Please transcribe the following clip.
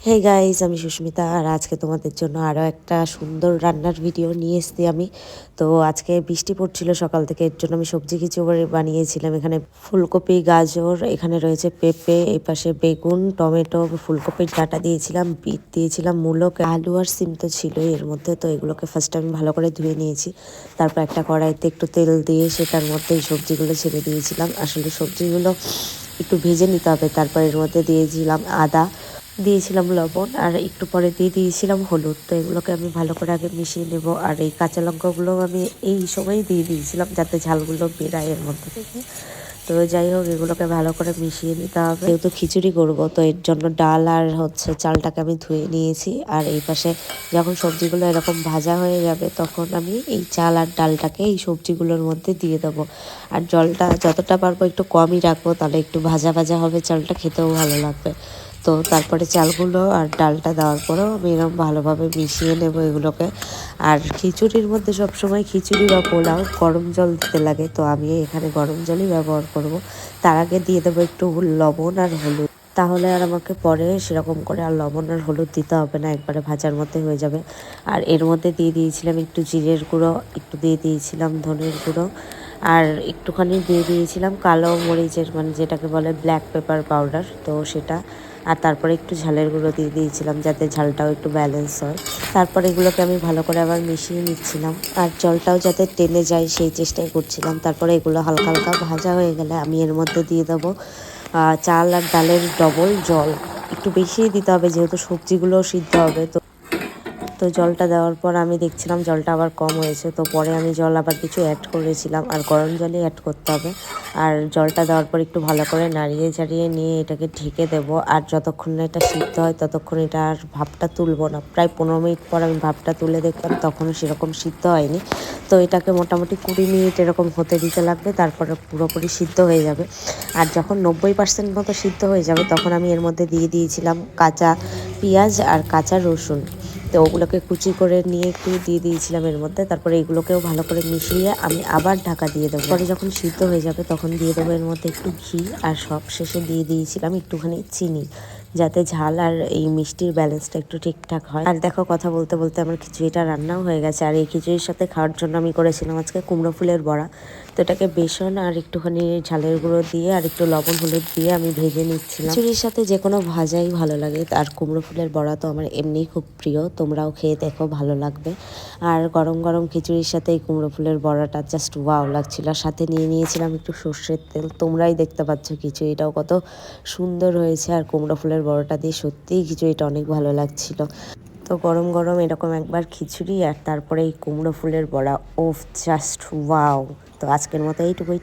Hey guys, আমি সুস্মিতা। আর আজকে তোমাদের জন্য আরও একটা সুন্দর রান্নার ভিডিও নিয়ে এসেছি আমি। তো আজকে বৃষ্টি পড়ছিল সকাল থেকে, এর জন্য আমি সবজি খিচুড়ি বানিয়েছিলাম। এখানে ফুলকপি, গাজর, এখানে রয়েছে পেঁপে, এই পাশে বেগুন, টমেটো, ফুলকপির ডাঁটা দিয়েছিলাম, বিট দিয়েছিলাম, মূলো, আলু আর সিম তো ছিল এর মধ্যে। তো এগুলোকে ফার্স্ট আমি ভালো করে ধুয়ে নিয়েছি। তারপর একটা কড়াইতে একটু তেল দিয়ে সেটার মধ্যে এই সবজিগুলো ছেড়ে দিয়েছিলাম। আসলে সবজিগুলো একটু ভেজে নিতে হবে। তারপর এর মধ্যে দিয়েছিলাম আদা, দিয়েছিলাম লবণ, আর একটু পরে দিয়ে দিয়েছিলাম হলুদ। তো এগুলোকে আমি ভালো করে আগে মিশিয়ে নেব। আর এই কাঁচা লঙ্কাগুলো আমি এই সময় দিয়ে দিয়েছিলাম যাতে ঝালগুলো বেরায় এর মধ্যে থেকে। তো যাই হোক, এগুলোকে ভালো করে মিশিয়ে নিতে হবে। যেহেতু খিচুড়ি করব, তো এর জন্য ডাল আর চালটাকে আমি ধুয়ে নিয়েছি। আর এই পাশে যখন সবজিগুলো এরকম ভাজা হয়ে যাবে, তখন আমি এই চাল আর ডালটাকে এই সবজিগুলোর মধ্যে দিয়ে দেবো। আর জলটা যতটা পারবো একটু কমই রাখবো, তাহলে একটু ভাজা ভাজা হবে, চালটা খেতেও ভালো লাগবে। তো তারপরে চালগুলো আর ডালটা দেওয়ার পরেও আমি এরকম ভালোভাবে মিশিয়ে নেব এগুলোকে। আর খিচুড়ির মধ্যে সবসময় খিচুড়ি বা পোলাও গরম জল দিতে লাগে, তো আমি এখানে গরম জলই ব্যবহার করব। তার আগে দিয়ে দেবো একটু লবণ আর হলুদ, তাহলে আর আমাকে পরে সেরকম করে আর লবণ আর হলুদ দিতে হবে না, একবারে ভাজার মধ্যে হয়ে যাবে। আর এর মধ্যে দিয়ে দিয়েছিলাম একটু জিরের গুঁড়ো, একটু দিয়ে দিয়েছিলাম ধনের গুঁড়ো, আর একটুখানি দিয়ে দিয়েছিলাম কালো মরিচের, মানে যেটাকে বলে ব্ল্যাক পেপার পাউডার, তো সেটা। আর তারপরে একটু ঝালের গুঁড়ো দিয়ে দিয়েছিলাম যাতে ঝালটাও একটু ব্যালেন্স হয়। তারপর এগুলোকে আমি ভালো করে আবার মিশিয়ে নিচ্ছিলাম, আর জলটাও যাতে টেনে যায় সেই চেষ্টাই করছিলাম। তারপরে এগুলো হালকা হালকা ভাজা হয়ে গেলে আমি এর মধ্যে দিয়ে দেবো চাল আর ডালের ডবল জল। একটু বেশিই দিতে হবে যেহেতু সবজিগুলোও সিদ্ধ হবে। তো জলটা দেওয়ার পর আমি দেখছিলাম জলটা আবার কম হয়েছে, তো পরে আমি জল আবার কিছু অ্যাড করেছিলাম, আর গরম জলই অ্যাড করতে হবে। আর জলটা দেওয়ার পর একটু ভালো করে নাড়িয়ে চাড়িয়ে নিয়ে এটাকে ঢেকে দেব। আর যতক্ষণ না এটা সিদ্ধ হয় ততক্ষণ এটা আর ভাপটা তুলবো না। প্রায় 15 মিনিট পর আমি ভাপটা তুলে দেখলাম, তখনও সেরকম সিদ্ধ হয়নি। তো এটাকে মোটামুটি 20 মিনিট এরকম হতে দিতে লাগবে, তারপরে পুরোপুরি সিদ্ধ হয়ে যাবে। আর যখন 90% মতো সিদ্ধ হয়ে যাবে, তখন আমি এর মধ্যে দিয়ে দিয়েছিলাম কাঁচা পেঁয়াজ আর কাঁচা রসুন। তো ওগুলোকে কুচি করে নিয়ে একটু দিয়ে দিয়েছিলাম এর মধ্যে। তারপরে এগুলোকেও ভালো করে মিশিয়ে আমি আবার ঢাকা দিয়ে দেবো। পরে যখন সিদ্ধ হয়ে যাবে তখন দিয়ে দেবো এর মধ্যে একটু ঘি, আর সব শেষে দিয়ে দিয়েছিলাম একটুখানি চিনি, যাতে ঝাল আর এই মিষ্টির ব্যালেন্সটা একটু ঠিকঠাক হয়। আর দেখো, কথা বলতে বলতে আমার খিচুড়িটা রান্নাও হয়ে গেছে। আর এই খিচুড়ির সাথে খাওয়ার জন্য আমি করেছিলাম আজকে কুমড়ো ফুলের বড়া। তো এটাকে বেসন আর একটুখানি ঝালের গুঁড়ো দিয়ে আর একটু লবণ হলুদ দিয়ে আমি ভেজে নিচ্ছিলাম। খিচুড়ির সাথে যে কোনো ভাজাই ভালো লাগে, আর কুমড়ো ফুলের বড়া তো আমার এমনিই খুব প্রিয়, তোমরাও খেয়ে দেখো, ভালো লাগবে। আর গরম গরম খিচুড়ির সাথে এই কুমড়ো ফুলের বড়াটা জাস্ট ওয়াও লাগছিল। আর সাথে নিয়ে নিয়েছিলাম একটু সর্ষের তেল। তোমরাই দেখতে পাচ্ছ খিচুড়িটাও কত সুন্দর হয়েছে, আর কুমড়ো ফুলের বড়াটা দিয়ে সত্যিই খিচুড়িটা অনেক ভালো লাগছিল। তো গরম গরম এরকম একবার খিচুড়ি আর তারপরে এই কুমড়ো ফুলের বড়া, ওফ, জাস্ট ওয়াও। তো আজকের মতো এইটুকুই।